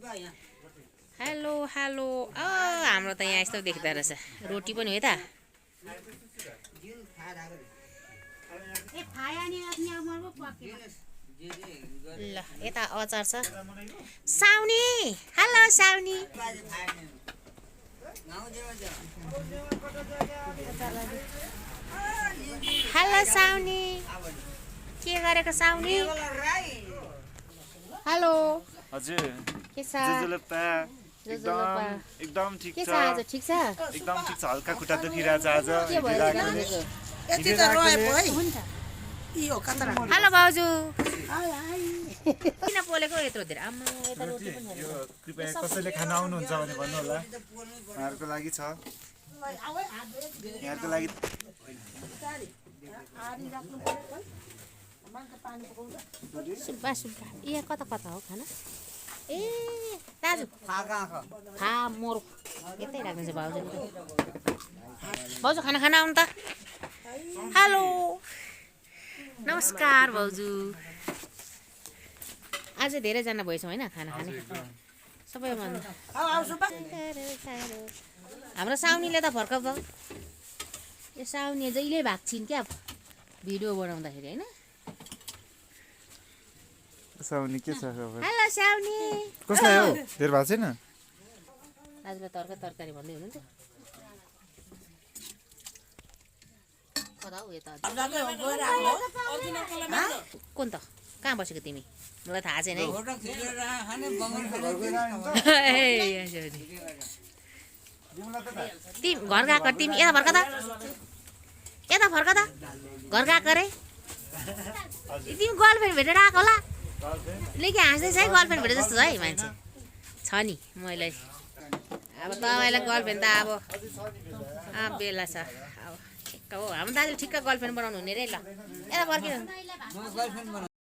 hello hello हाम्रो त यहाँ यस्तो देख्दो रहेछ रोटी पनि हो त ल यता अचार छ साउनी हेलो साउनी हेलो साउनी के गरेको साउनी हेलो हजुर के छ एकदम ठिक के छ छ आज ठिक छ एकदम ठिक छ हल्का खुट्टा दुखिरहेछ आज के भयो यति त रोएको है यो कतरा हेलो भाउजू किन बोलेको यत्रो धेरै आम्मा यता रोटी पनि यो कृपया कसैले खान आउनुहुन्छ भने भन्नु होला यहाँहरुको लागि छ यहाँहरुको लागि सुब्बा सुब्बा यहाँ कता कता हो खाना ए दाजु खा मोर यतै राख्नु छ भाउजूले भाउजू खाना खान आउनु त हेलो नमस्कार भाउजू आज धेरैजना भएछौँ होइन खाना खाने सबैभन्दा हाम्रो साउनीले त भर्खर भयो यो साउनी जहिले भाग्छिन् क्या भिडियो बनाउँदाखेरि होइन साउनी के छ खबर हेलो साउनी कसलाई हो धेर भएको छैन दाजुलाई तरकारी भन्दै हुनुहुन्थ्यो कता हो यता कुन त कहाँ बसेको तिमी मलाई थाहा छैन है तिमी घर गएको तिमी यता फर्क त घर गएको रे तिमी गर्लफ्रेन्ड भेटेर आएको होला लेखि हाँस्दैछ है गर्लफ्रेन्ड भेटे जस्तो छ है मान्छे छ नि मैले अब तपाईँलाई गर्लफ्रेन्ड त अब बेला छ अब ठिक्क हो हाम्रो दाजुले ठिक्क गर्लफ्रेन्ड बनाउनु हुने रे ल यता फर्किनु